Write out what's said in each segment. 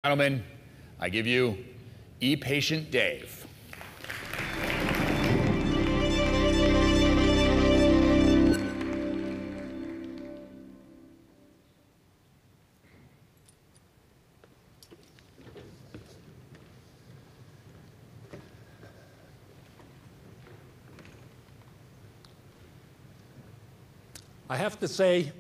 Gentlemen, I give you ePatient Dave. I have to say,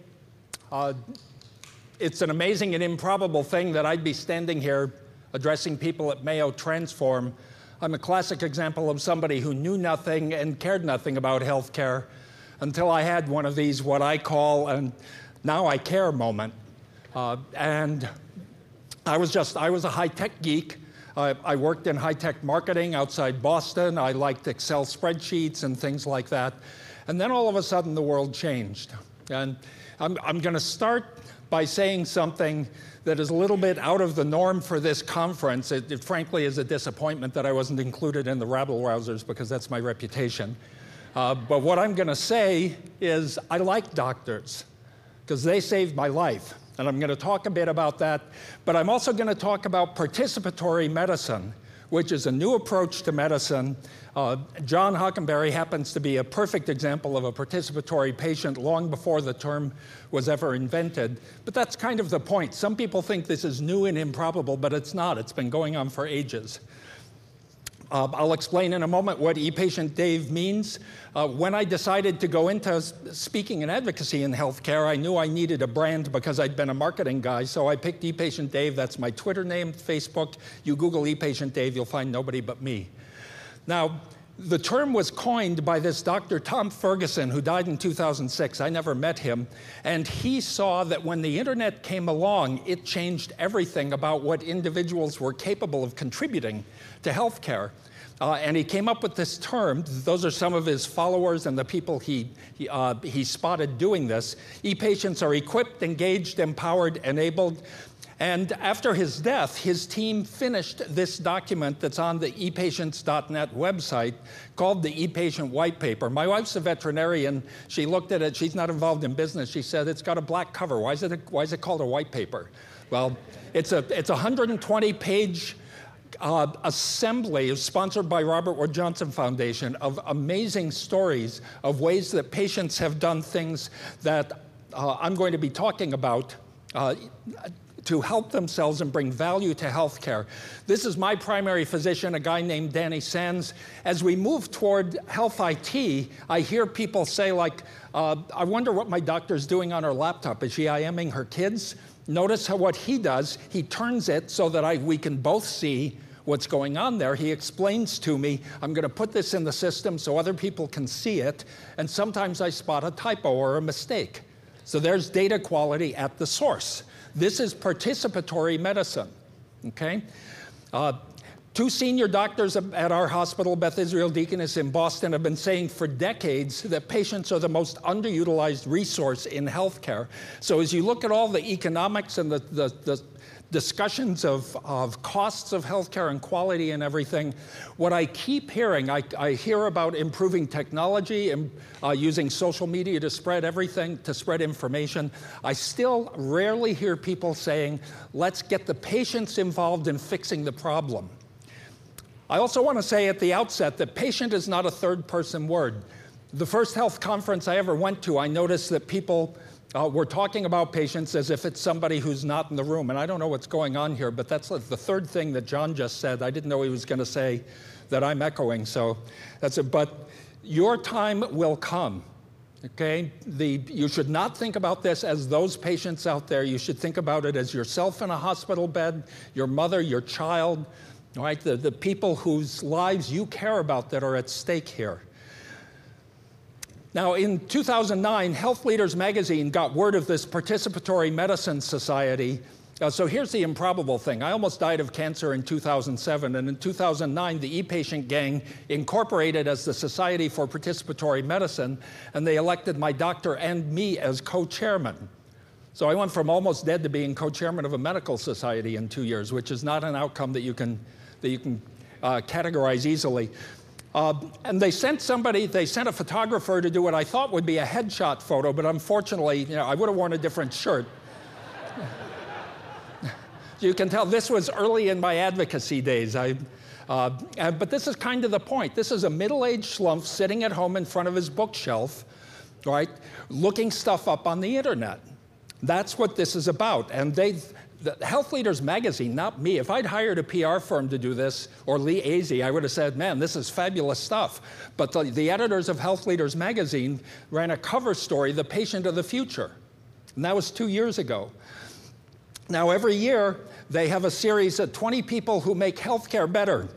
it's an amazing and improbable thing that I'd be standing here addressing people at Mayo Transform. I'm a classic example of somebody who knew nothing and cared nothing about healthcare until I had one of these, what I call, and now I care moment. And I was a high-tech geek. I worked in high-tech marketing outside Boston. I liked Excel spreadsheets and things like that. And then all of a sudden, the world changed. And I'm going to start by saying something that is a little bit out of the norm for this conference. It frankly is a disappointment that I wasn't included in the rabble-rousers because that's my reputation. But what I'm going to say is I like doctors because they saved my life. And I'm going to talk a bit about that. But I'm also going to talk about participatory medicine, which is a new approach to medicine. John Hockenberry happens to be a perfect example of a participatory patient long before the term was ever invented. But that's kind of the point. Some people think this is new and improbable, but it's not. It's been going on for ages. I'll explain in a moment what ePatient Dave means. When I decided to go into speaking and advocacy in healthcare, I knew I needed a brand because I'd been a marketing guy, so I picked ePatient Dave. That's my Twitter name, Facebook. You Google ePatient Dave, you'll find nobody but me. Now, the term was coined by this Dr. Tom Ferguson, who died in 2006. I never met him. And he saw that when the internet came along, it changed everything about what individuals were capable of contributing to healthcare. And he came up with this term. Those are some of his followers and the people he spotted doing this. ePatients are equipped, engaged, empowered, enabled. And after his death, his team finished this document that's on the ePatients.net website called the ePatient White Paper. My wife's a veterinarian. She looked at it. She's not involved in business. She said, it's got a black cover. Why is it called a white paper? Well, it's a 120-page assembly sponsored by Robert Wood Johnson Foundation of amazing stories of ways that patients have done things that I'm going to be talking about to help themselves and bring value to healthcare. This is my primary physician, a guy named Danny Sands. As we move toward health IT, I hear people say, like, I wonder what my doctor's doing on her laptop. Is she IMing her kids? Notice how what he does, he turns it so that we can both see what's going on there. He explains to me, I'm going to put this in the system so other people can see it, and sometimes I spot a typo or a mistake. So there's data quality at the source. This is participatory medicine, okay? Two senior doctors at our hospital, Beth Israel Deaconess in Boston, have been saying for decades that patients are the most underutilized resource in healthcare. So as you look at all the economics and the discussions of costs of healthcare and quality and everything, what I keep hearing, I hear about improving technology and using social media to spread everything, to spread information. I still rarely hear people saying, let's get the patients involved in fixing the problem. I also want to say at the outset that patient is not a third-person word. The first health conference I ever went to, I noticed that people we're talking about patients as if it's somebody who's not in the room. And I don't know what's going on here, but that's the third thing that John just said. I didn't know he was going to say that I'm echoing, so that's it. But your time will come, okay? You should not think about this as those patients out there. You should think about it as yourself in a hospital bed, your mother, your child, right? The people whose lives you care about that are at stake here. Now, in 2009, Health Leaders magazine got word of this participatory medicine society. So here's the improbable thing. I almost died of cancer in 2007, and in 2009, the ePatient gang incorporated as the Society for Participatory Medicine, and they elected my doctor and me as co-chairman. So I went from almost dead to being co-chairman of a medical society in 2 years, which is not an outcome that you can categorize easily. And they sent a photographer to do what I thought would be a headshot photo, but unfortunately, I would have worn a different shirt. You can tell this was early in my advocacy days. But this is kind of the point. This is a middle-aged slump sitting at home in front of his bookshelf, right, looking stuff up on the internet. That's what this is about. And the Health Leaders magazine, not me, if I'd hired a PR firm to do this, or Lee Azzi, I would have said, man, this is fabulous stuff. But the editors of Health Leaders magazine ran a cover story, The Patient of the Future. And that was 2 years ago. Now, every year, they have a series of 20 people who make healthcare better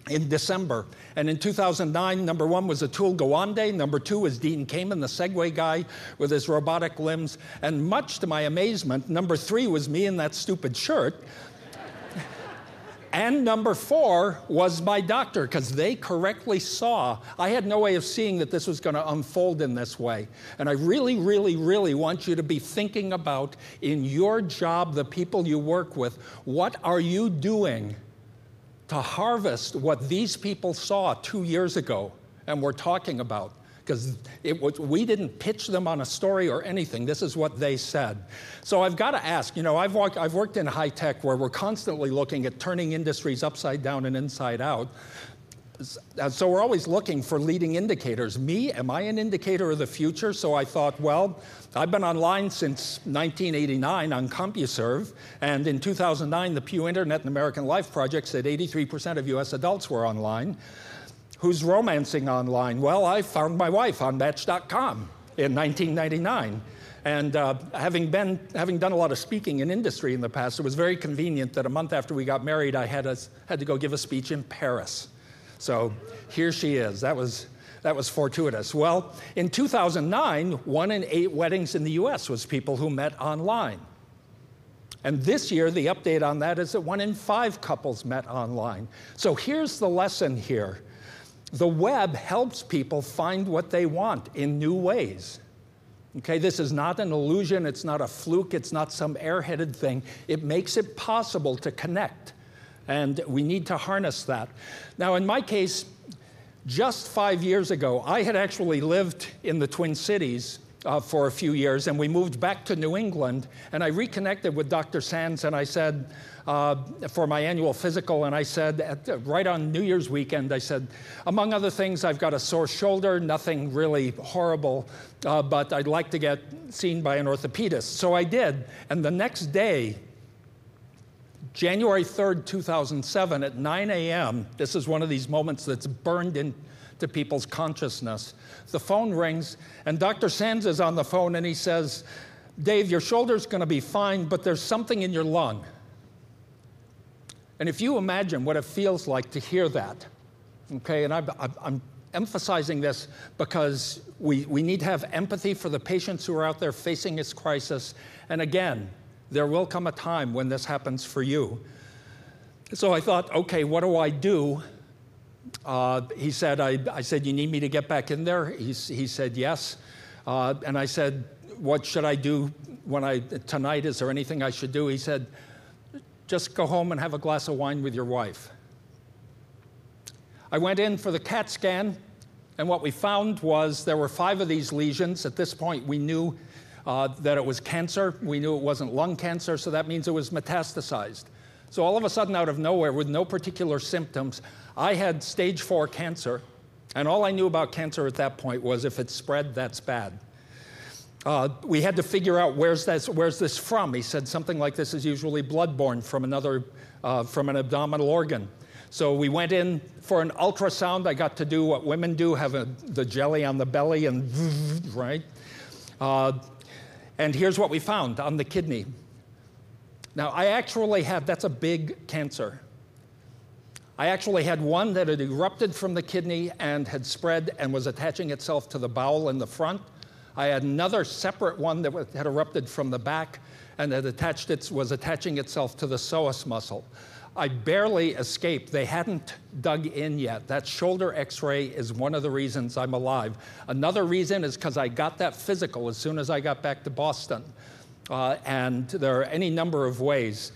in December. And in 2009, number 1 was Atul Gawande. Number 2 was Dean Kamen, the Segway guy with his robotic limbs. And much to my amazement, number 3 was me in that stupid shirt. And number 4 was my doctor, because they correctly saw. I had no way of seeing that this was going to unfold in this way. And I really, really, really want you to be thinking about, in your job, the people you work with, what are you doing to harvest what these people saw 2 years ago and we're talking about? Because we didn't pitch them on a story or anything. This is what they said. So I've got to ask, you know, I've worked in high tech where we're constantly looking at turning industries upside down and inside out. So we're always looking for leading indicators. Me, am I an indicator of the future? So I thought, well, I've been online since 1989 on CompuServe, and in 2009, the Pew Internet and American Life Project said 83% of US adults were online. Who's romancing online? Well, I found my wife on Match.com in 1999. And having done a lot of speaking in industry in the past, it was very convenient that a month after we got married, I had to go give a speech in Paris. So here she is. That was fortuitous. Well, in 2009, 1 in 8 weddings in the US was people who met online. And this year, the update on that is that 1 in 5 couples met online. So here's the lesson here. The web helps people find what they want in new ways. Okay, this is not an illusion, it's not a fluke, it's not some airheaded thing. It makes it possible to connect, and we need to harness that. Now, in my case, just 5 years ago, I had actually lived in the Twin Cities for a few years, and we moved back to New England, and I reconnected with Dr. Sands, and I said, for my annual physical, and I said, right on New Year's weekend, I said, among other things, I've got a sore shoulder, nothing really horrible, but I'd like to get seen by an orthopedist. So I did, and the next day, January 3rd, 2007, at 9 a.m., this is one of these moments that's burned into people's consciousness. The phone rings, and Dr. Sands is on the phone, and he says, Dave, your shoulder's going to be fine, but there's something in your lung. And if you imagine what it feels like to hear that, okay, and I'm emphasizing this because we need to have empathy for the patients who are out there facing this crisis. And again, there will come a time when this happens for you. So I thought, okay, what do I do? He said, I said, you need me to get back in there? He said, yes. And I said, what should I do tonight? Is there anything I should do? He said, just go home and have a glass of wine with your wife. I went in for the CAT scan, and what we found was there were 5 of these lesions. At this point, we knew that it was cancer. We knew it wasn't lung cancer, so that means it was metastasized. So all of a sudden, out of nowhere, with no particular symptoms, I had stage 4 cancer, and all I knew about cancer at that point was if it's spread, that's bad. We had to figure out where's this from. He said something like this is usually bloodborne from from an abdominal organ. So we went in for an ultrasound. I got to do what women do, have the jelly on the belly and right. And here's what we found on the kidney. Now I actually had, that's a big cancer. I actually had one that had erupted from the kidney and had spread and was attaching itself to the bowel in the front. I had another separate one that had erupted from the back and was attaching itself to the psoas muscle. I barely escaped. They hadn't dug in yet. That shoulder x-ray is one of the reasons I'm alive. Another reason is because I got that physical as soon as I got back to Boston. And there are any number of ways.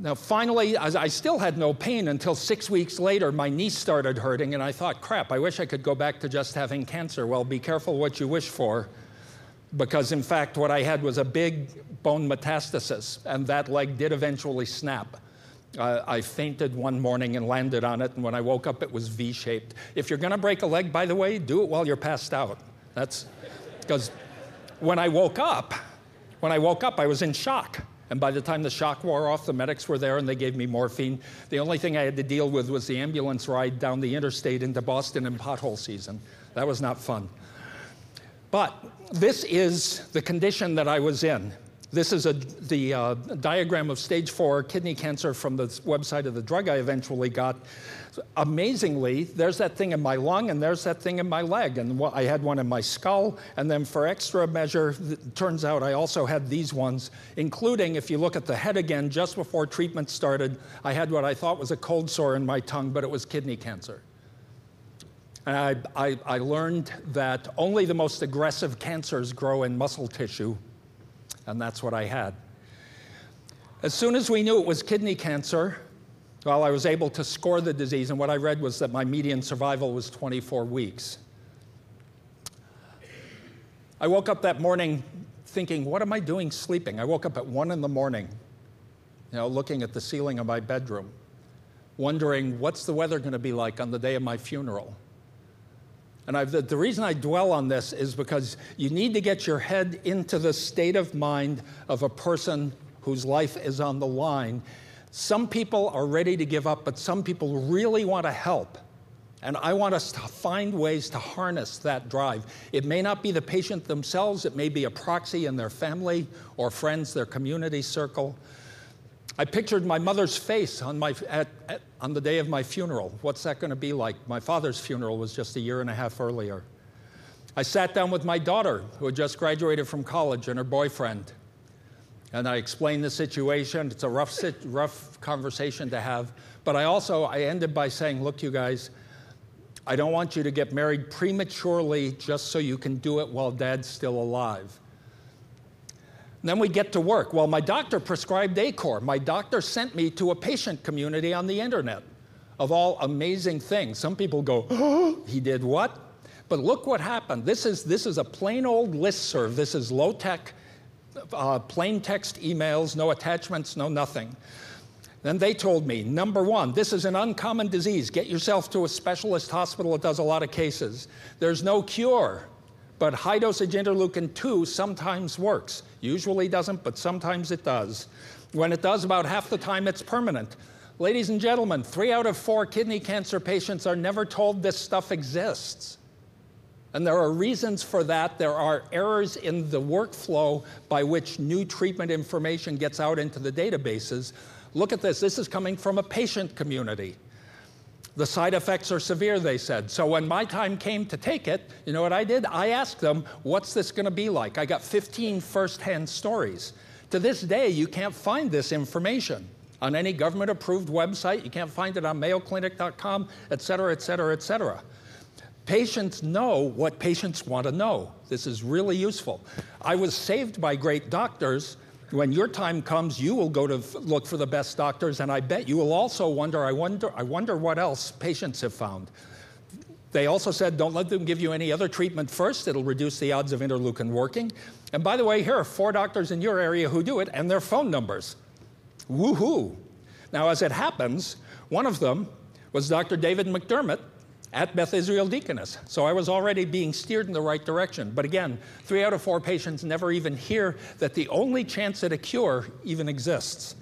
Now, finally, I still had no pain until 6 weeks later. My knee started hurting, and I thought, crap, I wish I could go back to just having cancer. Well, be careful what you wish for. because in fact what I had was a big bone metastasis, and that leg did eventually snap. I fainted one morning and landed on it, and when I woke up it was V-shaped. If you're going to break a leg, by the way, do it while you're passed out. That's because when I woke up I was in shock. And by the time the shock wore off, the medics were there and they gave me morphine. The only thing I had to deal with was the ambulance ride down the interstate into Boston in pothole season. That was not fun. But this is the condition that I was in. This is the diagram of stage 4 kidney cancer from the website of the drug I eventually got. Amazingly, there's that thing in my lung and there's that thing in my leg. And I had one in my skull. And then for extra measure, it turns out I also had these ones, including, if you look at the head again, just before treatment started, I had what I thought was a cold sore in my tongue, but it was kidney cancer. And I learned that only the most aggressive cancers grow in muscle tissue. And that's what I had. As soon as we knew it was kidney cancer, well, I was able to score the disease, and what I read was that my median survival was 24 weeks. I woke up that morning thinking, what am I doing sleeping? I woke up at 1 in the morning, looking at the ceiling of my bedroom, wondering, what's the weather going to be like on the day of my funeral? And the reason I dwell on this is because you need to get your head into the state of mind of a person whose life is on the line. Some people are ready to give up, but some people really want to help. And I want us to find ways to harness that drive. It may not be the patient themselves. It may be a proxy in their family or friends, their community circle. I pictured my mother's face on the day of my funeral. What's that going to be like? My father's funeral was just a year and a half earlier. I sat down with my daughter, who had just graduated from college, and her boyfriend. And I explained the situation. It's a rough conversation to have. But I ended by saying, look, you guys, I don't want you to get married prematurely just so you can do it while Dad's still alive. And then we get to work. Well, my doctor prescribed ACOR. My doctor sent me to a patient community on the internet. Of all amazing things. Some people go, oh, he did what? But look what happened. This is a plain old listserv. This is low-tech, plain text emails, no attachments, no nothing. Then they told me, number one, this is an uncommon disease. Get yourself to a specialist hospital that does a lot of cases. There's no cure, but high-dosage interleukin-2 sometimes works. Usually doesn't, but sometimes it does. When it does, about half the time it's permanent. Ladies and gentlemen, 3 out of 4 kidney cancer patients are never told this stuff exists. And there are reasons for that. There are errors in the workflow by which new treatment information gets out into the databases. Look at this. This is coming from a patient community. The side effects are severe, they said. So when my time came to take it, you know what I did? I asked them, what's this going to be like? I got 15 first-hand stories. To this day, you can't find this information on any government-approved website. You can't find it on mayoclinic.com, et cetera, et cetera, et cetera. Patients know what patients want to know. This is really useful. I was saved by great doctors. When your time comes, you will go to look for the best doctors, and I bet you will also wonder, I wonder what else patients have found. They also said, don't let them give you any other treatment first. It'll reduce the odds of interleukin working. And by the way, here are 4 doctors in your area who do it, and their phone numbers. Woohoo! Now, as it happens, one of them was Dr. David McDermott at Beth Israel Deaconess. So I was already being steered in the right direction. But again, 3 out of 4 patients never even hear that the only chance at a cure even exists.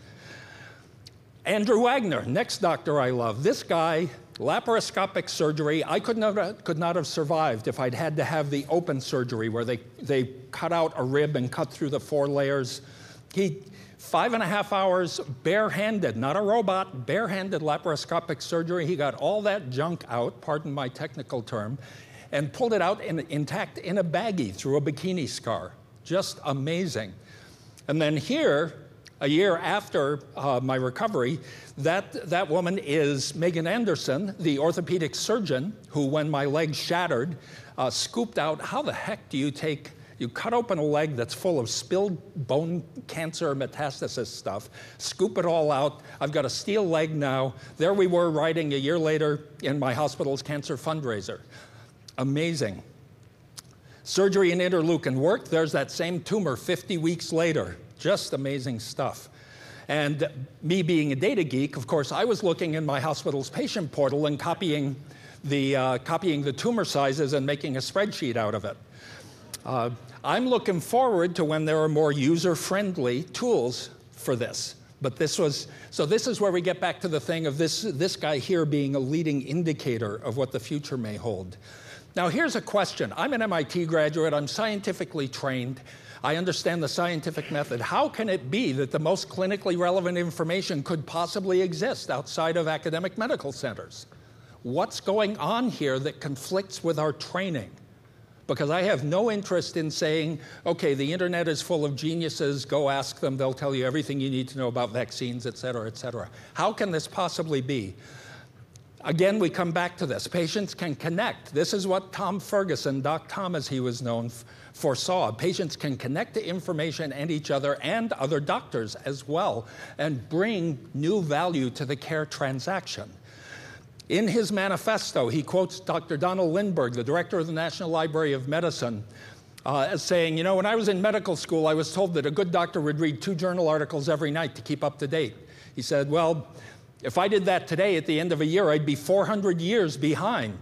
Andrew Wagner, next doctor I love. This guy, laparoscopic surgery. I could not have survived if I'd had to have the open surgery where they cut out a rib and cut through the 4 layers. 5.5 hours barehanded, not a robot, barehanded laparoscopic surgery. He got all that junk out, pardon my technical term, and pulled it out intact in a baggie through a bikini scar. Just amazing. And then here, a year after my recovery, that woman is Megan Anderson, the orthopedic surgeon, who, when my leg shattered, scooped out, how the heck do you cut open a leg that's full of spilled bone cancer metastasis stuff, scoop it all out. I've got a steel leg now. There we were writing a year later in my hospital's cancer fundraiser. Amazing. Surgery and interleukin worked. There's that same tumor 50 weeks later. Just amazing stuff. And me being a data geek, of course, I was looking in my hospital's patient portal and copying the tumor sizes and making a spreadsheet out of it. I'm looking forward to when there are more user-friendly tools for this. But this is where we get back to the thing of this guy here being a leading indicator of what the future may hold. Now, here's a question. I'm an MIT graduate. I'm scientifically trained. I understand the scientific method. How can it be that the most clinically relevant information could possibly exist outside of academic medical centers? What's going on here that conflicts with our training? Because I have no interest in saying, okay, the internet is full of geniuses, go ask them, they'll tell you everything you need to know about vaccines, et cetera, et cetera. How can this possibly be? Again, we come back to this. Patients can connect. This is what Tom Ferguson, Doc Tom as he was known, foresaw. Patients can connect to information and each other and other doctors as well and bring new value to the care transaction. In his manifesto, he quotes Dr. Donald Lindbergh, the director of the National Library of Medicine, as saying, you know, when I was in medical school, I was told that a good doctor would read 2 journal articles every night to keep up to date. He said, well, if I did that today at the end of a year, I'd be 400 years behind.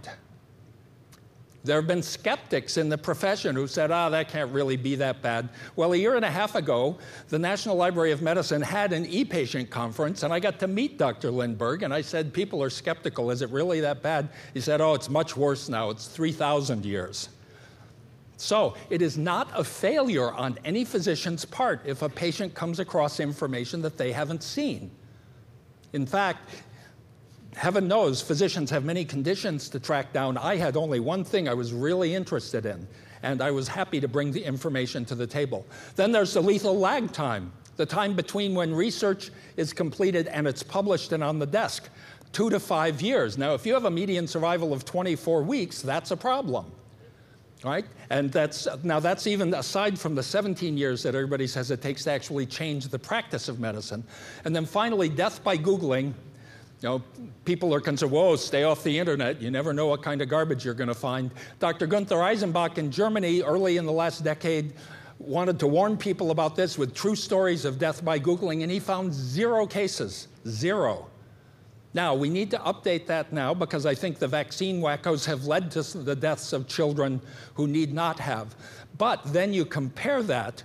There have been skeptics in the profession who said, that can't really be that bad. Well, a year and a half ago, the National Library of Medicine had an ePatient conference, and I got to meet Dr. Lindbergh, and I said, people are skeptical. Is it really that bad? He said, oh, it's much worse now. It's 3,000 years. So it is not a failure on any physician's part if a patient comes across information that they haven't seen. In fact, heaven knows physicians have many conditions to track down. I had only one thing I was really interested in, and I was happy to bring the information to the table. Then there's the lethal lag time, the time between when research is completed and it's published and on the desk, 2 to 5 years. Now, if you have a median survival of 24 weeks, that's a problem. Right? And that's even aside from the 17 years that everybody says it takes to actually change the practice of medicine. And then finally, death by Googling. You know, people are concerned, whoa, stay off the internet. You never know what kind of garbage you're going to find. Dr. Gunther Eisenbach in Germany early in the last decade wanted to warn people about this with true stories of death by Googling, and he found 0 cases, 0. Now, we need to update that now because I think the vaccine wackos have led to the deaths of children who need not have. But then you compare that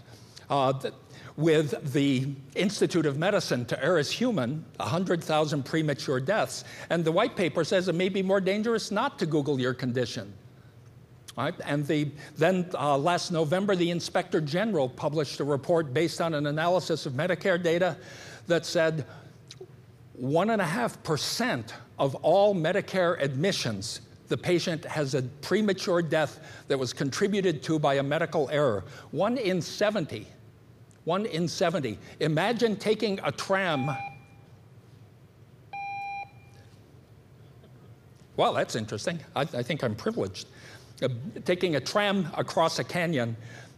with the Institute of Medicine to err is human, 100,000 premature deaths. And the white paper says it may be more dangerous not to Google your condition. Right? And then last November, the Inspector General published a report based on an analysis of Medicare data that said 1.5% of all Medicare admissions, the patient has a premature death that was contributed to by a medical error. 1 in 70. 1 in 70. Imagine taking a tram. Well, that's interesting. I think I'm privileged. Taking a tram across a canyon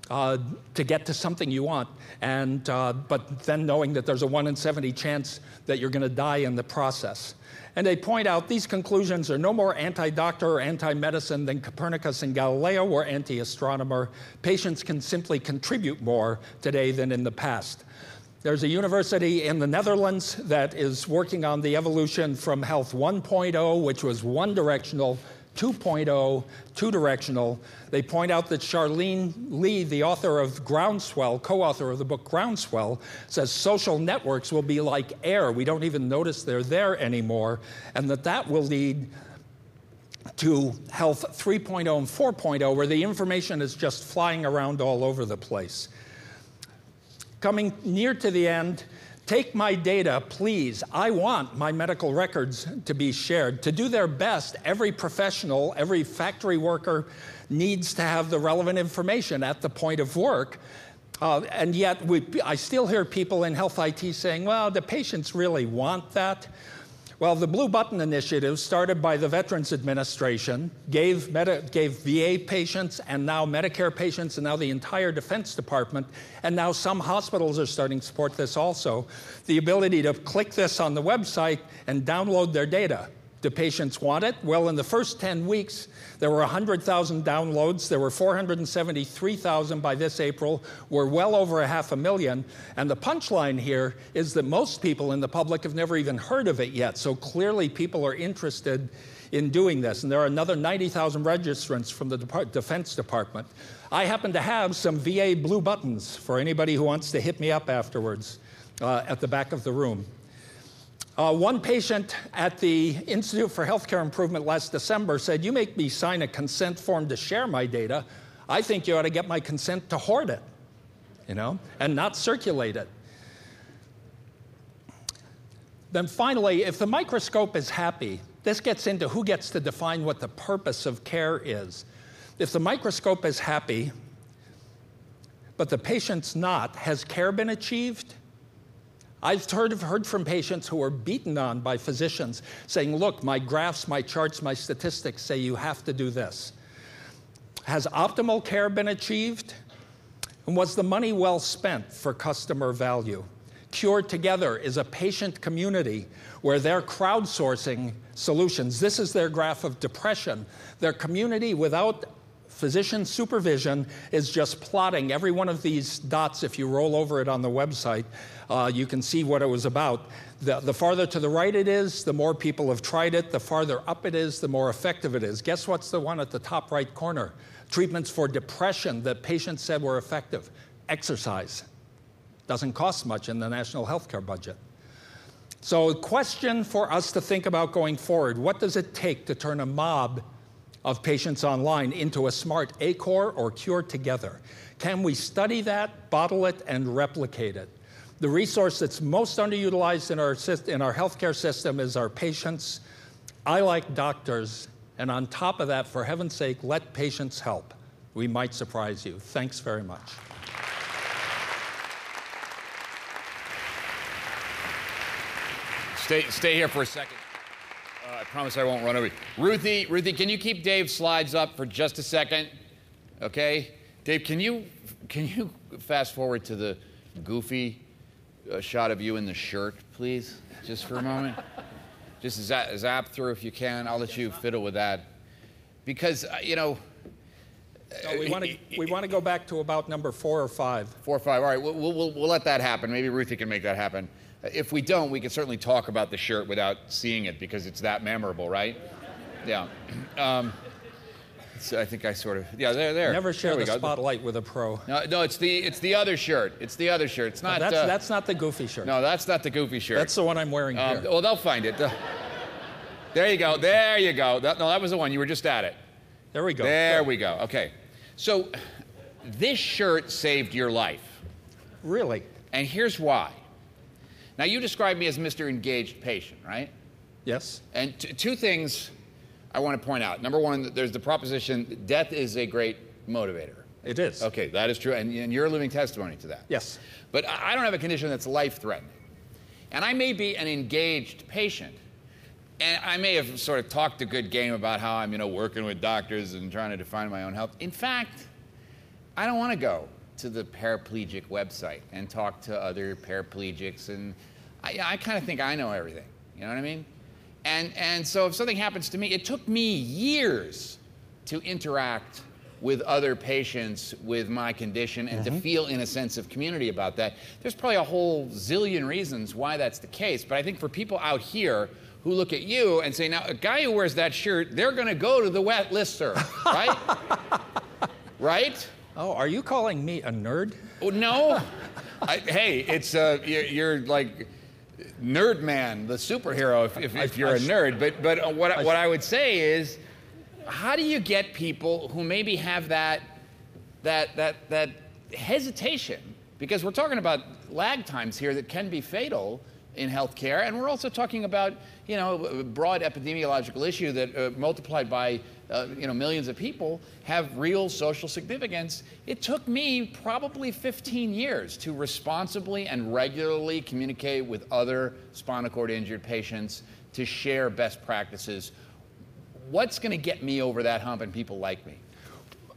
to get to something you want, and but then knowing that there's a 1 in 70 chance that you're going to die in the process. And they point out these conclusions are no more anti-doctor or anti-medicine than Copernicus and Galileo were anti-astronomer. Patients can simply contribute more today than in the past. There's a university in the Netherlands that is working on the evolution from health 1.0, which was one-directional, 2.0, two-directional. They point out that Charlene Lee, the author of Groundswell, co-author of the book Groundswell, says social networks will be like air. We don't even notice they're there anymore, and that will lead to health 3.0 and 4.0, where the information is just flying around all over the place. Coming near to the end, take my data, please. I want my medical records to be shared. To do their best, every professional, every factory worker needs to have the relevant information at the point of work. And yet, I still hear people in health IT saying, well, the patients really want that. Well, the Blue Button Initiative, started by the Veterans Administration, gave VA patients and now Medicare patients and now the entire Defense Department, and now some hospitals are starting to support this also, the ability to click this on the website and download their data. Do patients want it? Well, in the first 10 weeks, there were 100,000 downloads. There were 473,000 by this April. We're well over 500,000. And the punchline here is that most people in the public have never even heard of it yet. So clearly people are interested in doing this. And there are another 90,000 registrants from the Defense Department. I happen to have some VA blue buttons for anybody who wants to hit me up afterwards at the back of the room. One patient at the Institute for Healthcare Improvement last December said, "You make me sign a consent form to share my data. I think you ought to get my consent to hoard it, and not circulate it." Then finally, if the microscope is happy, this gets into who gets to define what the purpose of care is. If the microscope is happy, but the patient's not, has care been achieved? I've heard from patients who are beaten on by physicians saying, "Look, my graphs, my charts, my statistics say you have to do this." Has optimal care been achieved? And was the money well spent for customer value? Cure Together is a patient community where they're crowdsourcing solutions. This is their graph of depression. Their community without physician supervision is just plotting every one of these dots. If you roll over it on the website, you can see what it was about. The farther to the right it is, the more people have tried it. The farther up it is, the more effective it is. Guess what's the one at the top right corner? Treatments for depression that patients said were effective. Exercise. Doesn't cost much in the national healthcare budget. So a question for us to think about going forward: what does it take to turn a mob of patients online into a smart ACOR or Cure Together? Can we study that, bottle it, and replicate it? The resource that's most underutilized in our healthcare system is our patients. I like doctors, and on top of that, for heaven's sake, let patients help. We might surprise you. Thanks very much. Stay here for a second. I promise I won't run over you. Ruthie, can you keep Dave's slides up for just a second? Okay? Dave, can you fast forward to the goofy shot of you in the shirt, please? Just for a moment. Just zap through if you can. I'll let you fiddle with that. Because, No, we want to go back to about number 4 or 5. 4 or 5. All right, we'll let that happen. Maybe Ruthie can make that happen. If we don't, we can certainly talk about the shirt without seeing it because it's that memorable, right? Yeah. So I think I sort of, yeah, there. Never share the spotlight with a pro. No, it's the other shirt. It's the other shirt. It's not. No, that's not the goofy shirt. No, that's not the goofy shirt. That's the one I'm wearing here. Well, they'll find it. There you go. There you go. That was the one. You were just at it. There we go. There we go. Okay. So this shirt saved your life. Really? And here's why. Now, you described me as Mr. Engaged Patient, right? Yes. And two things I want to point out. Number one, there's the proposition, death is a great motivator. It is. Okay, that is true, and you're a living testimony to that. Yes. But I don't have a condition that's life-threatening. And I may be an engaged patient, and I may have sort of talked a good game about how I'm, working with doctors and trying to define my own health. In fact, I don't want to go to the paraplegic website and talk to other paraplegics, and I kind of think I know everything. You know what I mean? And so if something happens to me, it took me years to interact with other patients with my condition and to feel in a sense of community about that. There's probably a whole zillion reasons why that's the case, but I think for people out here who look at you and say, now, a guy who wears that shirt, they're going to go to the wet listserv, right? Right? Oh, are you calling me a nerd? Oh, no. Hey, it's you're like Nerd Man, the superhero, if you're a nerd. But what I would say is, how do you get people who maybe have that hesitation? Because we're talking about lag times here that can be fatal in healthcare, and we're also talking about a broad epidemiological issue that multiplied by millions of people have real social significance. It took me probably 15 years to responsibly and regularly communicate with other spinal cord injured patients to share best practices. What's going to get me over that hump and people like me?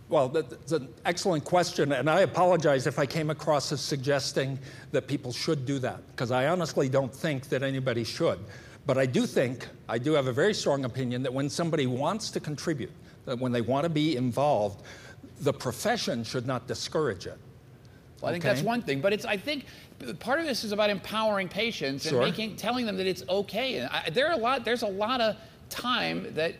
Well, that's an excellent question, and I apologize if I came across as suggesting that people should do that, because I honestly don't think that anybody should. But I do have a very strong opinion that when somebody wants to contribute, that when they want to be involved, the profession should not discourage it. Well, I think that's one thing, but I think part of this is about empowering patients and telling them that it's okay. And there's a lot of time that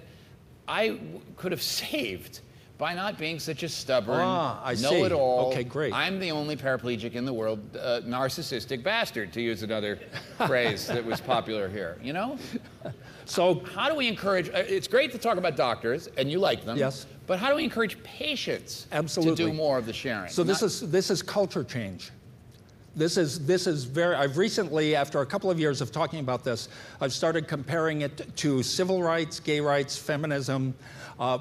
I could have saved by not being such a stubborn, know-it-all. Okay, great. I'm the only paraplegic in the world, narcissistic bastard, to use another phrase that was popular here. You know? So how do we encourage? It's great to talk about doctors, and you like them. Yes. But how do we encourage patients to do more of the sharing? So this is culture change. This is very. I've recently, after a couple of years of talking about this, I've started comparing it to civil rights, gay rights, feminism,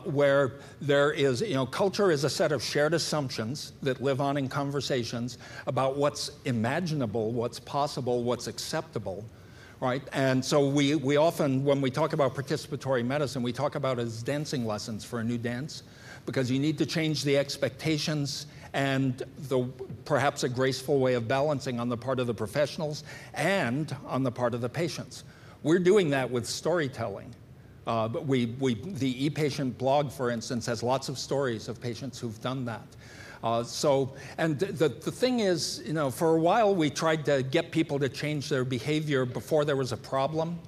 where there is, culture is a set of shared assumptions that live on in conversations about what's imaginable, what's possible, what's acceptable. Right? And so we often, when we talk about participatory medicine, we talk about it as dancing lessons for a new dance, because you need to change the expectations and perhaps a graceful way of balancing on the part of the professionals and on the part of the patients. We're doing that with storytelling. But the ePatient blog, for instance, has lots of stories of patients who've done that. And the thing is, for a while we tried to get people to change their behavior before there was a problem.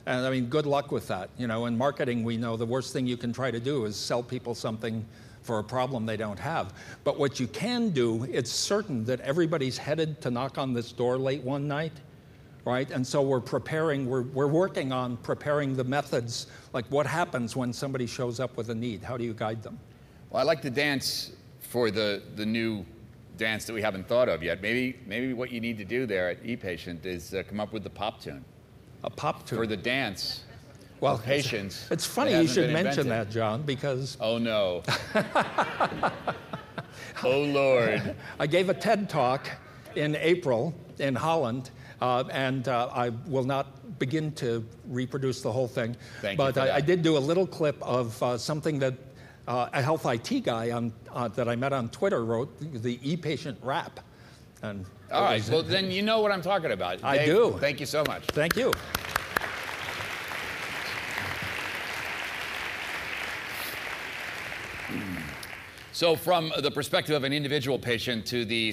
And I mean, good luck with that. In marketing, we know the worst thing you can try to do is sell people something for a problem they don't have. But what you can do, it's certain that everybody's headed to knock on this door late one night, right? And so we're working on preparing the methods, like what happens when somebody shows up with a need? How do you guide them? Well, I like the dance for the new dance that we haven't thought of yet. Maybe what you need to do there at ePatient is come up with the pop tune. A pop tune? For the dance. Well, patients. It's funny you should mention that, John, because... Oh, no. Oh, Lord. I gave a TED Talk in April in Holland, and I will not begin to reproduce the whole thing. Thank you for that. I did do a little clip of something that a health IT guy that I met on Twitter wrote, the ePatient rap. And all right, well, then you know what I'm talking about. I do. Thank you so much. Thank you. So from the perspective of an individual patient to the